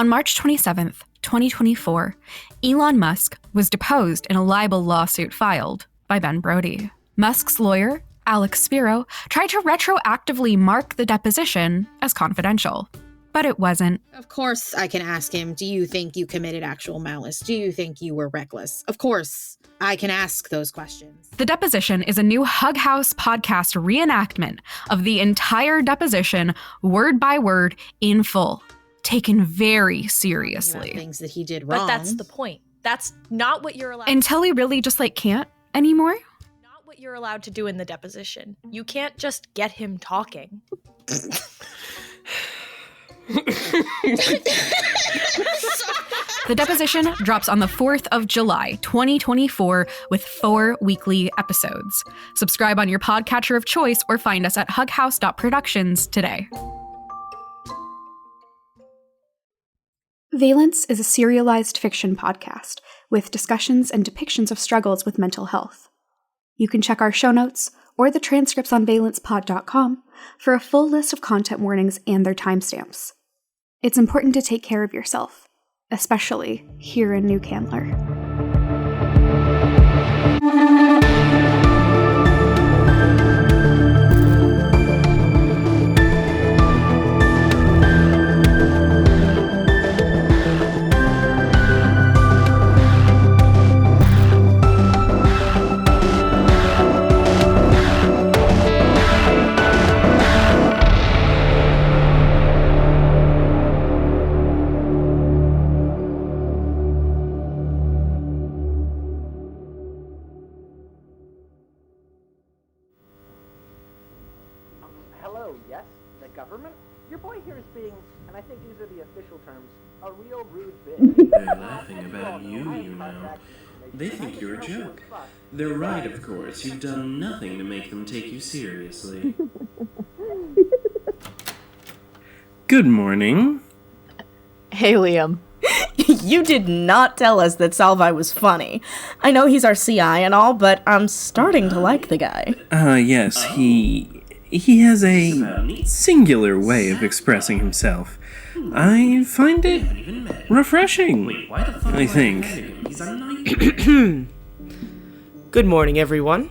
On March 27th, 2024, Elon Musk was deposed in a libel lawsuit filed by Ben Brody. Musk's lawyer, Alex Spiro, tried to retroactively mark the deposition as confidential, but it wasn't. Of course I can ask him, do you think you committed actual malice? Do you think you were reckless? Of course I can ask those questions. The deposition is a new Hug House podcast reenactment of the entire deposition, word by word, in full, taken very seriously. Things that he did wrong. But that's the point. That's not what you're allowed Until he really just, can't anymore? Not what you're allowed to do in the deposition. You can't just get him talking. The deposition drops on the 4th of July, 2024, with 4 weekly episodes. Subscribe on your podcatcher of choice or find us at hughouse.productions today. Valence is a serialized fiction podcast with discussions and depictions of struggles with mental health. You can check our show notes or the transcripts on valencepod.com for a full list of content warnings and their timestamps. It's important to take care of yourself, especially here in New Candler. Hello, yes? The government? Your boy here is being, and I think these are the official terms, a real rude bitch. They're laughing about you know. They think you're a joke. They're right, of course. You've done nothing to make them take you seriously. Good morning. Hey, Liam. You did not tell us that Salvi was funny. I know he's our CI and all, but I'm starting to like the guy. Yes, he has a singular way of expressing himself. I find it refreshing, I think. Good morning, everyone.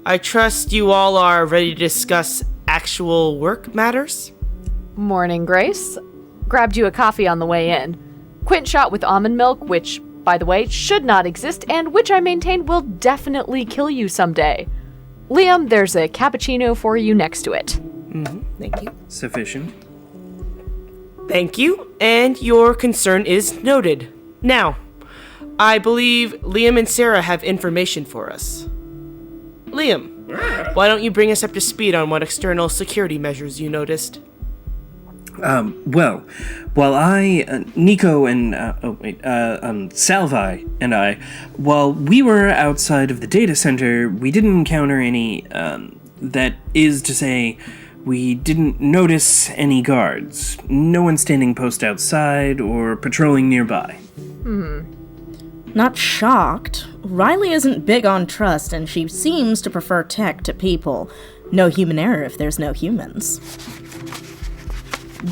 I trust you all are ready to discuss actual work matters? Morning, Grace. Grabbed you a coffee on the way in. Gunshot with almond milk, which, by the way, should not exist, and which I maintain will definitely kill you someday. Liam, there's a cappuccino for you next to it. Thank you. Sufficient. Thank you, and your concern is noted. Now, I believe Liam and Sarah have information for us. Liam, why don't you bring us up to speed on what external security measures you noticed? Well, while Nico and, Salvi and I, while we were outside of the data center, we didn't encounter any, that is to say, we didn't notice any guards. No one standing post outside or patrolling nearby. Not shocked. Riley isn't big on trust, and she seems to prefer tech to people. No human error if there's no humans.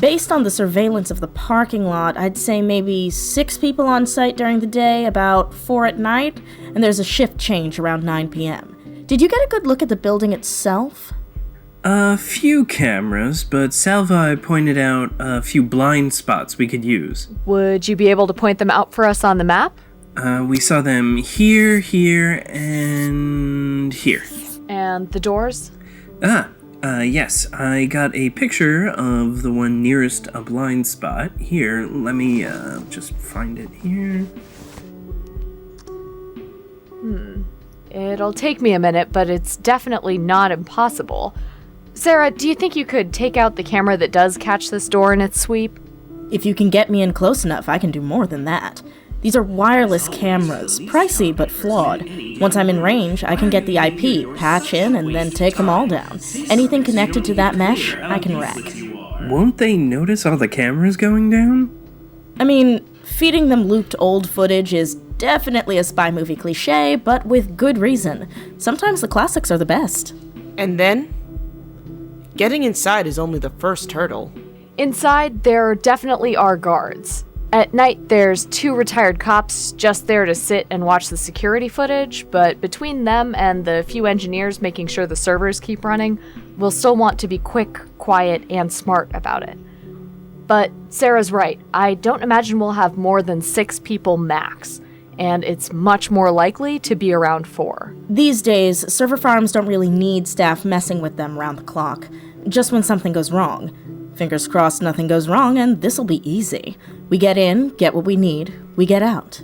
Based on the surveillance of the parking lot, I'd say maybe 6 people on site during the day, about 4 at night, and there's a shift change around 9 p.m. Did you get a good look at the building itself? A few cameras, but Salvi pointed out a few blind spots we could use. Would you be able to point them out for us on the map? We saw them here, and here. And the doors? Yes, I got a picture of the one nearest a blind spot. Here, let me, just find it here. It'll take me a minute, but it's definitely not impossible. Sarah, do you think you could take out the camera that does catch this door in its sweep? If you can get me in close enough, I can do more than that. These are wireless cameras, pricey but flawed. Once I'm in range, I can get the IP, patch in, and then take them all down. Anything connected to that mesh, I can wreck. Won't they notice all the cameras going down? I mean, feeding them looped old footage is definitely a spy movie cliche, but with good reason. Sometimes the classics are the best. And then? Getting inside is only the first hurdle. Inside, there definitely are guards. At night, there's 2 retired cops just there to sit and watch the security footage, but between them and the few engineers making sure the servers keep running, we'll still want to be quick, quiet, and smart about it. But Sarah's right. I don't imagine we'll have more than 6 people max, and it's much more likely to be around 4. These days, server farms don't really need staff messing with them round the clock, just when something goes wrong. Fingers crossed nothing goes wrong, and this'll be easy. We get in, get what we need, we get out.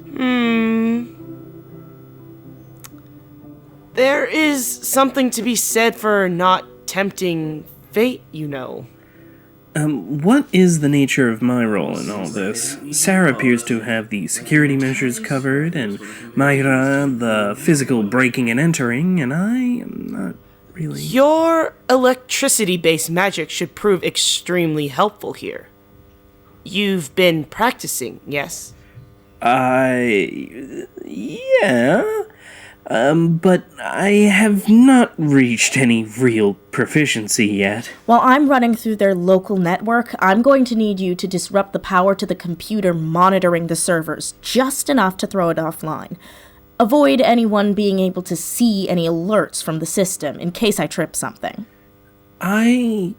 There is something to be said for not tempting fate, you know. What is the nature of my role in all this? Sarah appears to have the security measures covered, and Mayra the physical breaking and entering, and I am not really... Your electricity-based magic should prove extremely helpful here. You've been practicing, yes? Yeah. But I have not reached any real proficiency yet. While I'm running through their local network, I'm going to need you to disrupt the power to the computer monitoring the servers, just enough to throw it offline. Avoid anyone being able to see any alerts from the system in case I trip something. I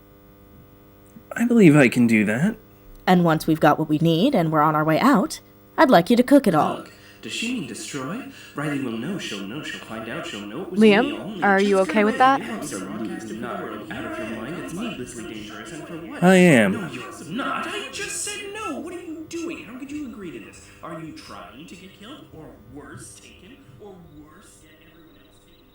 believe I can do that. And once we've got what we need and we're on our way out, I'd like you to cook it all. Does she mean destroy? Riley will know, she'll find out, she'll know it was Liam, are you okay with that? I am. No, you're not. I just said no. What are you doing? How could you agree to this? Are you trying to get killed? Or worse, taken? Or worse, get everyone else taken?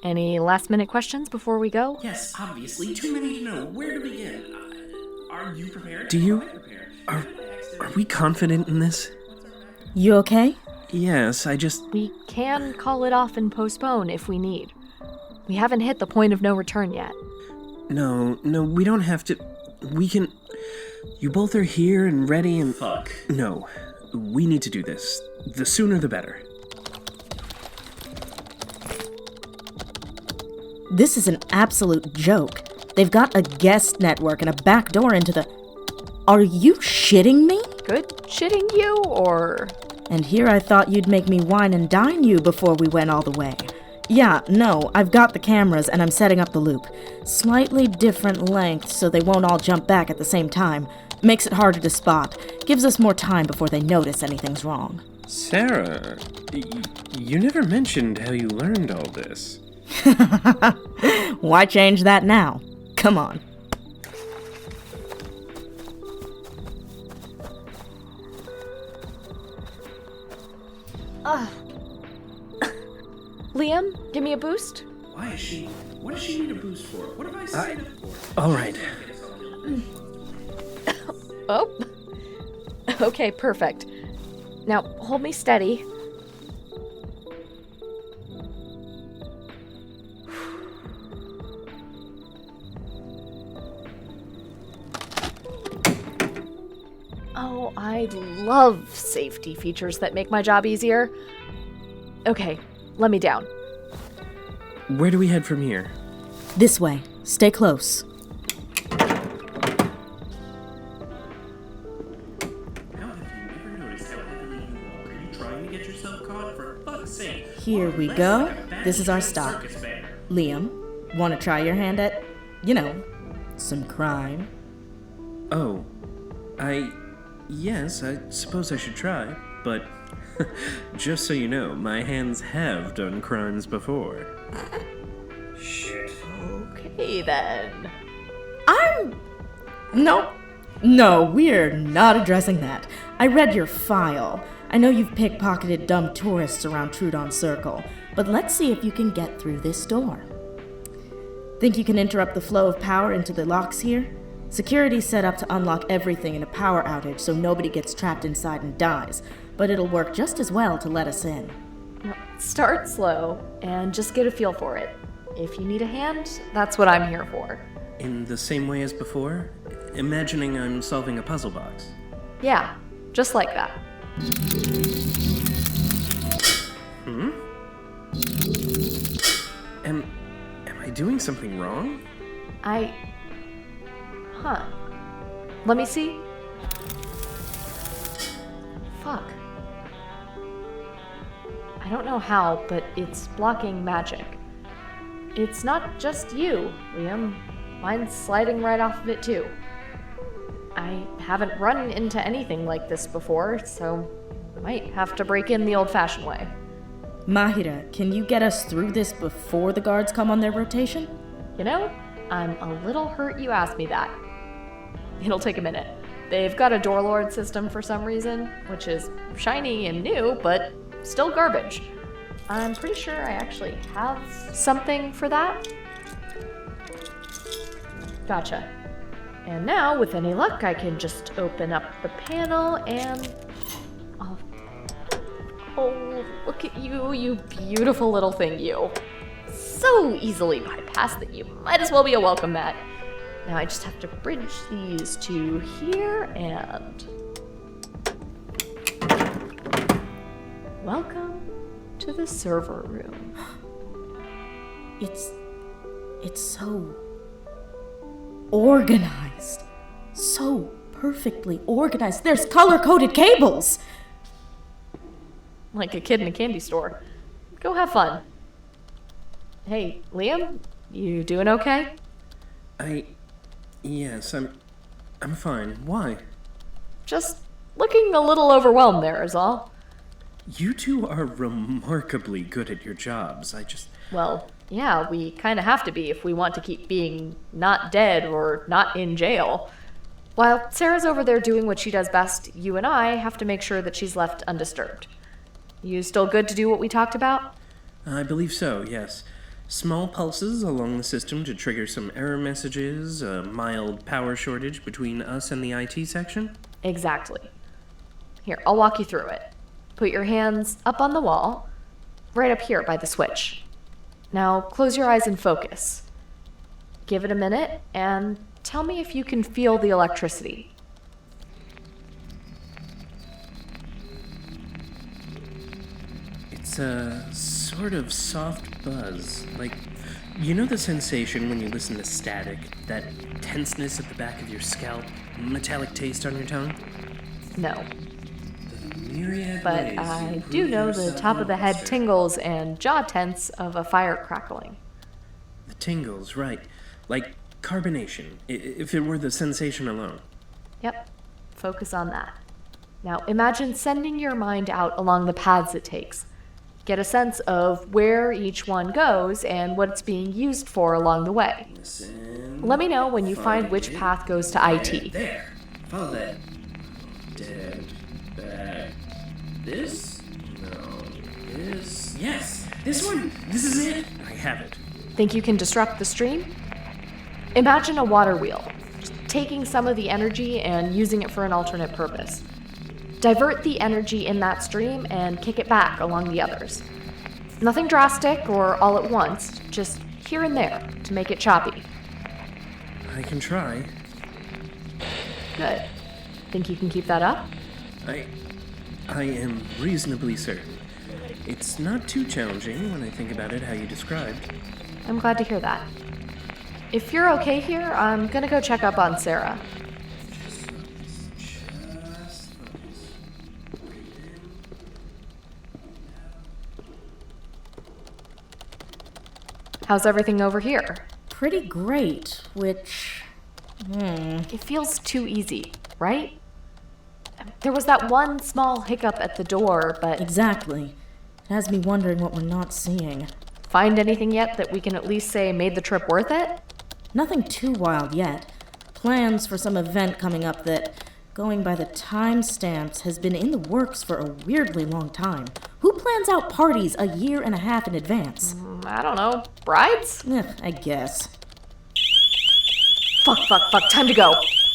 Any last-minute questions before we go? Yes, obviously. Too many to know. Where to begin? Are you prepared? Do you... Are we confident in this? You okay? Yes, I just... We can call it off and postpone if we need. We haven't hit the point of no return yet. No, we don't have to... We can... You both are here and ready and... Fuck. No, we need to do this. The sooner the better. This is an absolute joke. They've got a guest network and a back door into the... Are you shitting me? Good shitting you, or... And here I thought you'd make me wine and dine you before we went all the way. Yeah, no, I've got the cameras and I'm setting up the loop. Slightly different length so they won't all jump back at the same time. Makes it harder to spot. Gives us more time before they notice anything's wrong. Sarah, you never mentioned how you learned all this. Why change that now? Come on. Liam, give me a boost? Why is she... What does she need a boost for? What have I signed up for? All right. Oh. Okay, perfect. Now, hold me steady. Oh, I love safety features that make my job easier. Okay, let me down. Where do we head from here? This way. Stay close. Here we go. This is our stop. Liam, want to try your hand at, some crime? Oh, yes, I suppose I should try, but just so you know, my hands have done crimes before. Shit. Okay, then. No, we're not addressing that. I read your file. I know you've pickpocketed dumb tourists around Trudon Circle, but let's see if you can get through this door. Think you can interrupt the flow of power into the locks here? Security's set up to unlock everything in a power outage so nobody gets trapped inside and dies, but it'll work just as well to let us in. Start slow and just get a feel for it. If you need a hand, that's what I'm here for. In the same way as before? Imagining I'm solving a puzzle box. Yeah, just like that. Am I doing something wrong? I Huh. Let me see. Fuck. I don't know how, but it's blocking magic. It's not just you, Liam. Mine's sliding right off of it too. I haven't run into anything like this before, so I might have to break in the old-fashioned way. Mahira, can you get us through this before the guards come on their rotation? You know, I'm a little hurt you asked me that. It'll take a minute. They've got a door lord system for some reason, which is shiny and new, but still garbage. I'm pretty sure I actually have something for that. Gotcha. And now, with any luck, I can just open up the panel and... Oh, look at you, you beautiful little thing, you. So easily bypassed that you might as well be a welcome mat. Now I just have to bridge these two here and... Welcome to the server room. It's so organized. So perfectly organized. There's color-coded cables! Like a kid in a candy store. Go have fun. Hey, Liam, you doing okay? Yes, I'm fine. Why? Just looking a little overwhelmed there is all. You two are remarkably good at your jobs. Well, yeah, we kind of have to be if we want to keep being not dead or not in jail. While Sarah's over there doing what she does best, you and I have to make sure that she's left undisturbed. You still good to do what we talked about? I believe so, yes. Small pulses along the system to trigger some error messages, a mild power shortage between us and the IT section? Exactly. Here, I'll walk you through it. Put your hands up on the wall, right up here by the switch. Now, close your eyes and focus. Give it a minute, and tell me if you can feel the electricity. It's a sort of soft buzz. Like, you know the sensation when you listen to static? That tenseness at the back of your scalp? Metallic taste on your tongue? No. Myriad But ways I improve do know your the top of the head self-monster. tingles and jaw tense of a fire crackling. The tingles, right. Like carbonation, if it were the sensation alone. Yep. Focus on that. Now imagine sending your mind out along the paths it takes. Get a sense of where each one goes and what it's being used for along the way. Listen, Let me know when you find which path goes to IT. There. Follow that. Dead. Back. This? No. This? Yes! This one! This is it! I have it. Think you can disrupt the stream? Imagine a water wheel, just taking some of the energy and using it for an alternate purpose. Divert the energy in that stream and kick it back along the others. Nothing drastic or all at once, just here and there to make it choppy. I can try. Good. Think you can keep that up? I am reasonably certain. It's not too challenging when I think about it how you described. I'm glad to hear that. If you're okay here, I'm gonna go check up on Sarah. How's everything over here? Pretty great, which... It feels too easy, right? There was that one small hiccup at the door, but... Exactly. It has me wondering what we're not seeing. Find anything yet that we can at least say made the trip worth it? Nothing too wild yet. Plans for some event coming up that, going by the timestamps, has been in the works for a weirdly long time. Who plans out parties a year and a half in advance? I don't know. Brides? I guess. Fuck, time to go.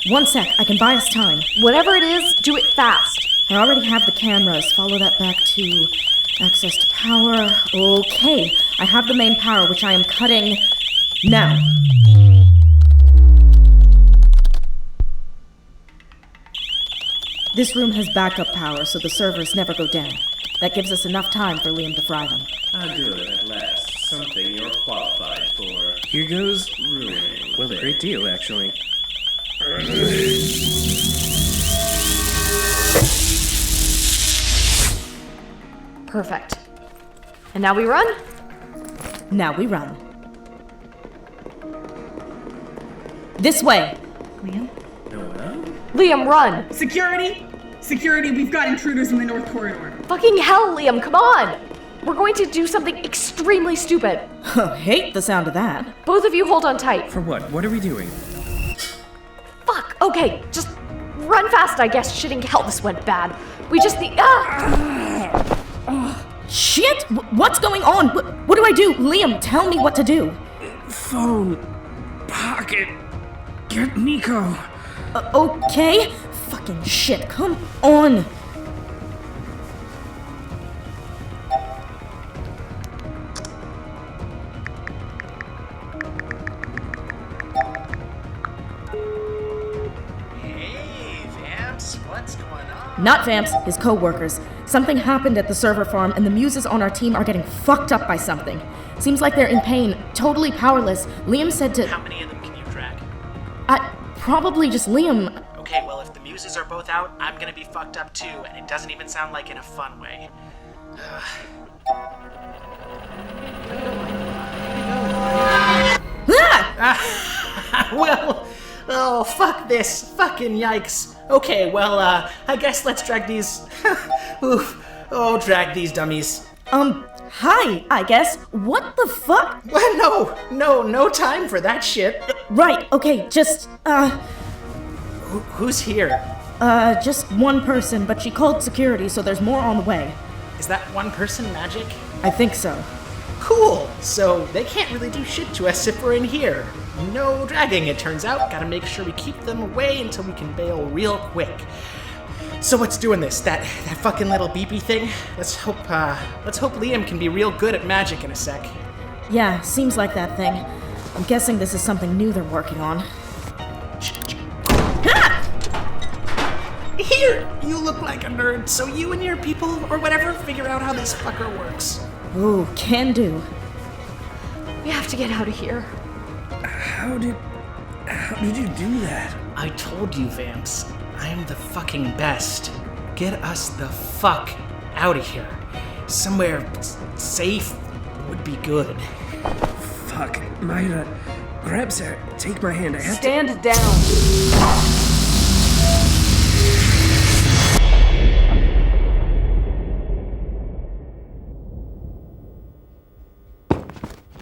1 sec, I can buy us time. Whatever it is, do it fast. I already have the cameras. Follow that back to access to power. Okay, I have the main power, which I am cutting now. This room has backup power, so the servers never go down. That gives us enough time for Liam to fry them. Ah, good, at last. Something you're qualified for. Here goes ruining. Well, a great deal, actually. Perfect. And now we run? Now we run. This way. Liam? Liam, run! Security! Security, we've got intruders in the north corridor. Fucking hell, Liam, come on! We're going to do something extremely stupid. Hate the sound of that. Both of you hold on tight. For what? What are we doing? Fuck, okay, just run fast, I guess. Shitting hell, this went bad. We just need. Shit! What's going on? What do I do? Liam, tell me what to do. Phone. Pocket. Get Nico. Okay? Fucking shit, come on. Hey, Vamps, what's going on? Not Vamps, his co-workers. Something happened at the server farm and the muses on our team are getting fucked up by something. Seems like they're in pain, totally powerless. Liam said to... How many of them can you drag? Probably just Liam. Okay, well, if the muses are both out, I'm gonna be fucked up too, and it doesn't even sound like in a fun way. Well, oh, fuck this. Fucking yikes. Okay, well, I guess let's drag these... Oof. Oh, drag these dummies. Hi, I guess. What the fuck? Well, no time for that shit. Right, okay, just, Who's here? just one person, but she called security, so there's more on the way. Is that one person magic? I think so. Cool! So they can't really do shit to us if we're in here. No dragging, it turns out. Gotta make sure we keep them away until we can bail real quick. So what's doing this? That fucking little beepy thing? Let's hope Liam can be real good at magic in a sec. Yeah, seems like that thing. I'm guessing this is something new they're working on. Here! You look like a nerd, so you and your people, or whatever, figure out how this fucker works. Ooh, can do. We have to get out of here. How did you do that? I told you, Vamps. I am the fucking best. Get us the fuck out of here. Somewhere safe would be good. Fuck. Myra, grab Sarah. Take my hand. I have Stand down.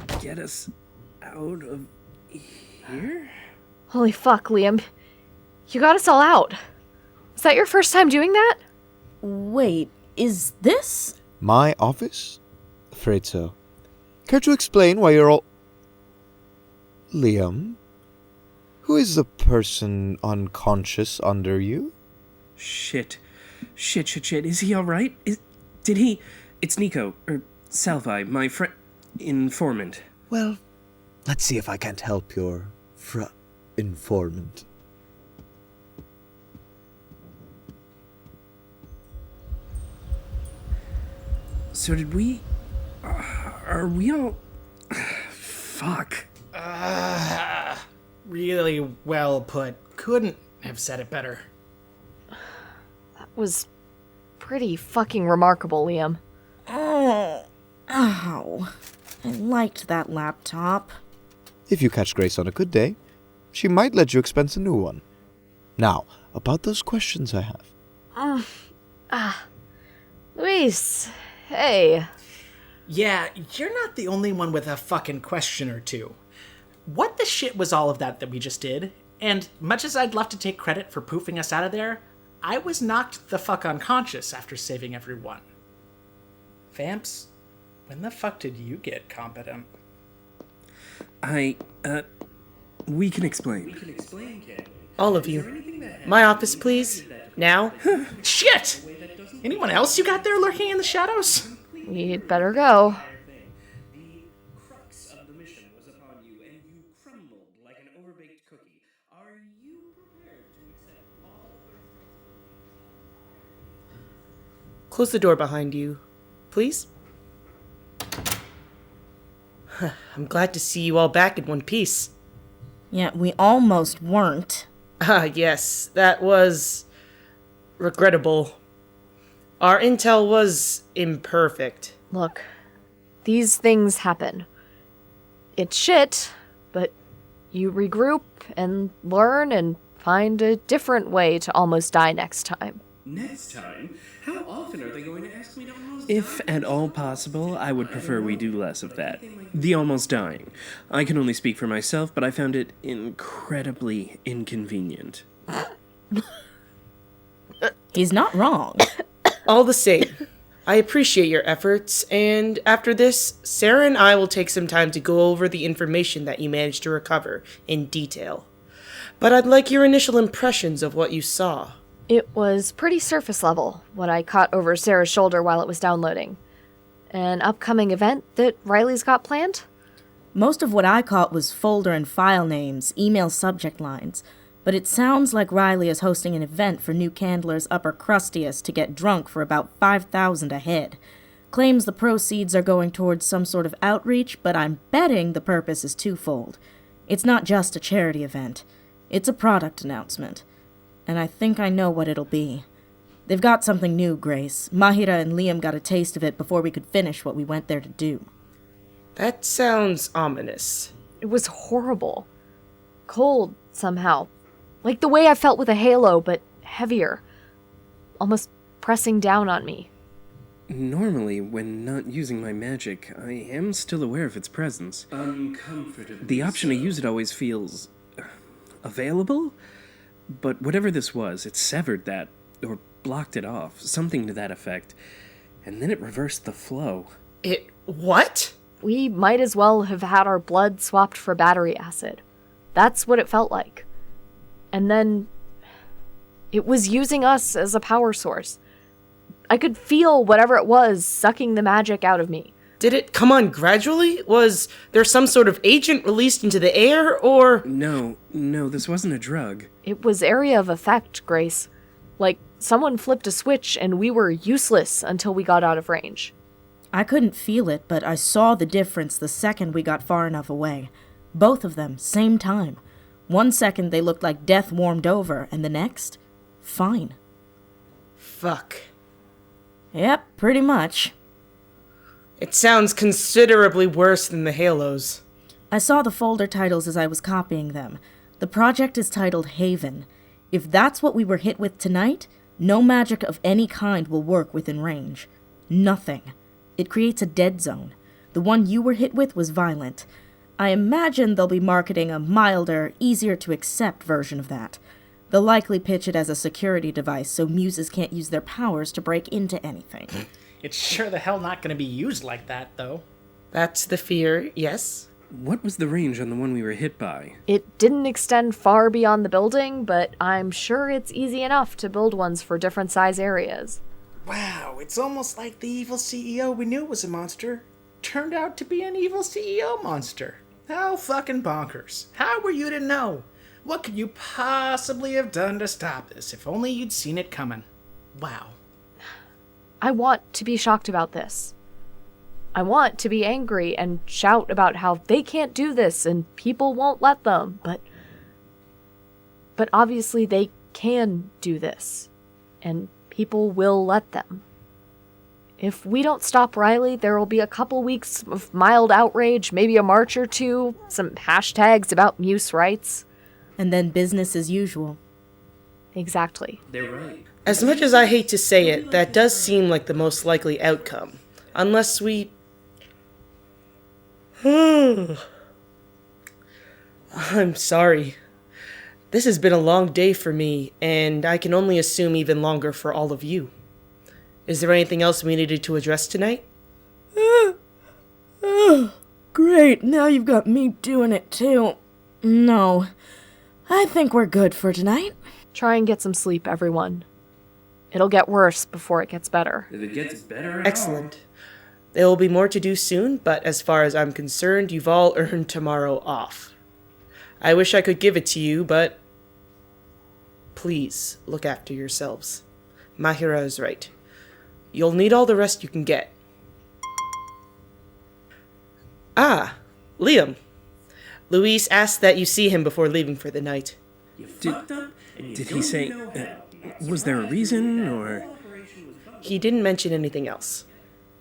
to get us out of here? Holy fuck, Liam. You got us all out. Is that your first time doing that? Wait, is this? My office? Afraid so. Care to explain why you're all... Liam? Who is the person unconscious under you? Shit. Is he alright? Did he... It's Nico, or Salvi, my friend... informant. Well, let's see if I can't help your informant. So did we... are we all... Fuck. Really well put. Couldn't have said it better. That was pretty fucking remarkable, Liam. Oh, ow. I liked that laptop. If you catch Grace on a good day, she might let you expense a new one. Now, about those questions I have. Luis, hey. Yeah, you're not the only one with a fucking question or two. What the shit was all of that we just did? And much as I'd love to take credit for poofing us out of there, I was knocked the fuck unconscious after saving everyone. Vamps, when the fuck did you get competent? We can explain. All of you. My office, please. Now. Shit! Anyone else you got there lurking in the shadows? We'd better go. The crux of the mission was upon you, and you crumbled like an overbaked cookie. Are you prepared to accept all the responsibilities? Close the door behind you, please. I'm glad to see you all back in one piece. Yeah, we almost weren't. Yes, that was regrettable. Our intel was imperfect. Look, these things happen. It's shit, but you regroup and learn and find a different way to almost die next time. Next time? How often are they going to ask me to almost If die? at all possible, I would prefer we do less of that. The almost dying. I can only speak for myself, but I found it incredibly inconvenient. He's not wrong. All the same, I appreciate your efforts, and after this, Sarah and I will take some time to go over the information that you managed to recover in detail. But I'd like your initial impressions of what you saw. It was pretty surface level, what I caught over Sarah's shoulder while it was downloading. An upcoming event that Riley's got planned? Most of what I caught was folder and file names, email subject lines. But it sounds like Riley is hosting an event for new Candler's upper crustiest to get drunk for about 5,000 a head. Claims the proceeds are going towards some sort of outreach, but I'm betting the purpose is twofold. It's not just a charity event. It's a product announcement. And I think I know what it'll be. They've got something new, Grace. Mahira and Liam got a taste of it before we could finish what we went there to do. That sounds ominous. It was horrible. Cold, somehow. Like the way I felt with a halo, but heavier. Almost pressing down on me. Normally, when not using my magic, I am still aware of its presence. Uncomfortably. The option to use it always feels available? But whatever this was, it severed that, or blocked it off, something to that effect. And then it reversed the flow. It what? We might as well have had our blood swapped for battery acid. That's what it felt like. And then it was using us as a power source. I could feel whatever it was sucking the magic out of me. Did it come on gradually? Was there some sort of agent released into the air, or... No, this wasn't a drug. It was area of effect, Grace. Like, someone flipped a switch and we were useless until we got out of range. I couldn't feel it, but I saw the difference the second we got far enough away. Both of them, same time. 1 second they looked like death warmed over, and the next, fine. Fuck. Yep, pretty much. It sounds considerably worse than the halos. I saw the folder titles as I was copying them. The project is titled Haven. If that's what we were hit with tonight, no magic of any kind will work within range. Nothing. It creates a dead zone. The one you were hit with was violent. I imagine they'll be marketing a milder, easier-to-accept version of that. They'll likely pitch it as a security device so muses can't use their powers to break into anything. It's sure the hell not going to be used like that, though. That's the fear, yes? What was the range on the one we were hit by? It didn't extend far beyond the building, but I'm sure it's easy enough to build ones for different size areas. Wow, it's almost like the evil CEO we knew was a monster turned out to be an evil CEO monster. How fucking bonkers. How were you to know? What could you possibly have done to stop this if only you'd seen it coming? Wow. I want to be shocked about this. I want to be angry and shout about how they can't do this and people won't let them, but obviously they can do this, and people will let them. If we don't stop Riley, there will be a couple weeks of mild outrage, maybe a march or two, some hashtags about muse rights. And then business as usual. Exactly. They're right. As much as I hate to say it, that does seem like the most likely outcome. Unless we... I'm sorry. This has been a long day for me, and I can only assume even longer for all of you. Is there anything else we needed to address tonight? Great, now you've got me doing it too. No, I think we're good for tonight. Try and get some sleep, everyone. It'll get worse before it gets better. If it gets better, Excellent. There will be more to do soon, but as far as I'm concerned, you've all earned tomorrow off. I wish I could give it to you, but please look after yourselves. Mahira is right. You'll need all the rest you can get. Ah, Liam. Luis asked that you see him before leaving for the night. You fucked up, and you Did don't he say, know how. was there a reason, or? He didn't mention anything else.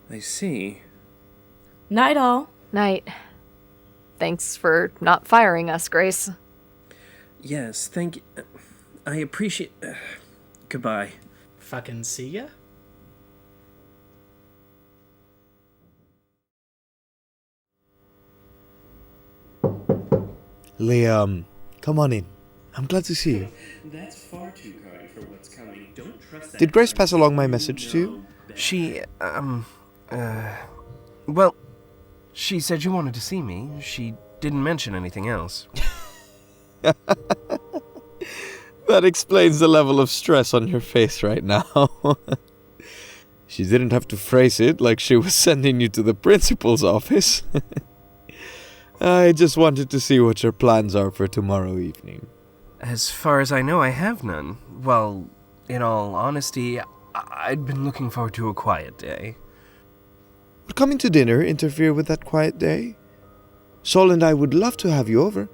I see. Night all. Night. Thanks for not firing us, Grace. Yes, thank you. I appreciate... goodbye. Fucking see ya? Liam, come on in. I'm glad to see you. That's far too kind for what's coming. Don't trust that. Did Grace pass along my message to you? She, well, she said you wanted to see me. She didn't mention anything else. That explains the level of stress on your face right now. She didn't have to phrase it like she was sending you to the principal's office. I just wanted to see what your plans are for tomorrow evening. As far as I know, I have none. Well, in all honesty, I'd been looking forward to a quiet day. Would coming to dinner interfere with that quiet day? Sol and I would love to have you over.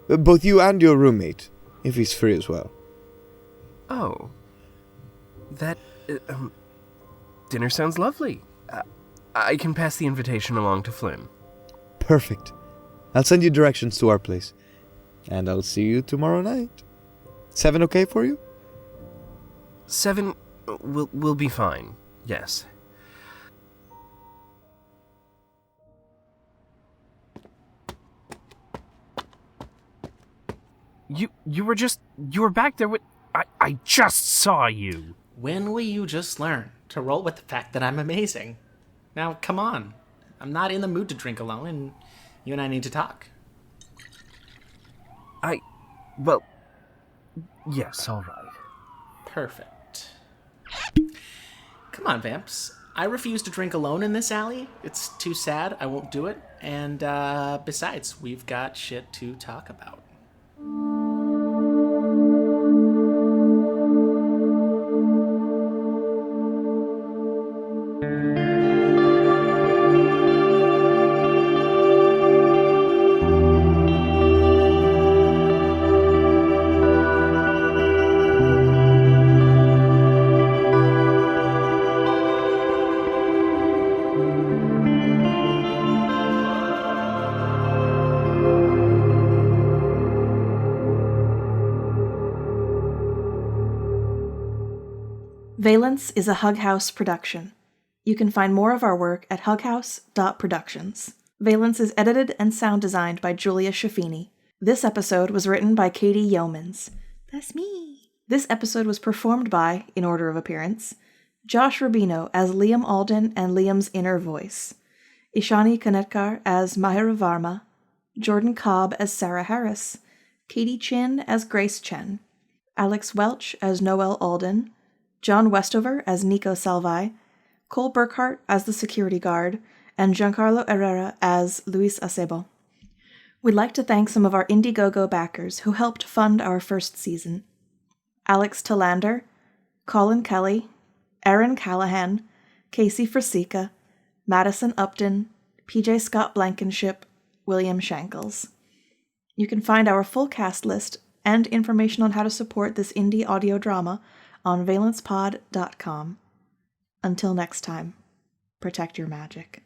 Both you and your roommate, if he's free as well. Oh. That, dinner sounds lovely. I can pass the invitation along to Flynn. Perfect. I'll send you directions to our place. And I'll see you tomorrow night. 7 okay for you? 7 will be fine, yes. You were back there with... I just saw you. When will you just learn to roll with the fact that I'm amazing? Now, come on. I'm not in the mood to drink alone, and you and I need to talk. Well, yes, all right. Perfect. Come on, Vamps. I refuse to drink alone in this alley. It's too sad. I won't do it. And besides, we've got shit to talk about. Valence is a Hug House production. You can find more of our work at hughouse.productions. Valence is edited and sound designed by Julia Schaffini. This episode was written by Katie Yeomans. That's me. This episode was performed by, in order of appearance, Josh Rubino as Liam Alden and Liam's inner voice, Ishani Kanetkar as Mahira Varma, Jordan Cobb as Sarah Harris, Katie Chin as Grace Chen, Alex Welch as Noel Alden, John Westover as Nico Salvai, Cole Burkhart as the security guard, and Giancarlo Herrera as Luis Acebo. We'd like to thank some of our Indiegogo backers who helped fund our first season: Alex Telander, Colin Kelly, Erin Callahan, Kasey Fracica, Madison Upton, PJ Scott-Blankenship, William Shankles. You can find our full cast list and information on how to support this indie audio drama on valencepod.com. Until next time, protect your magic.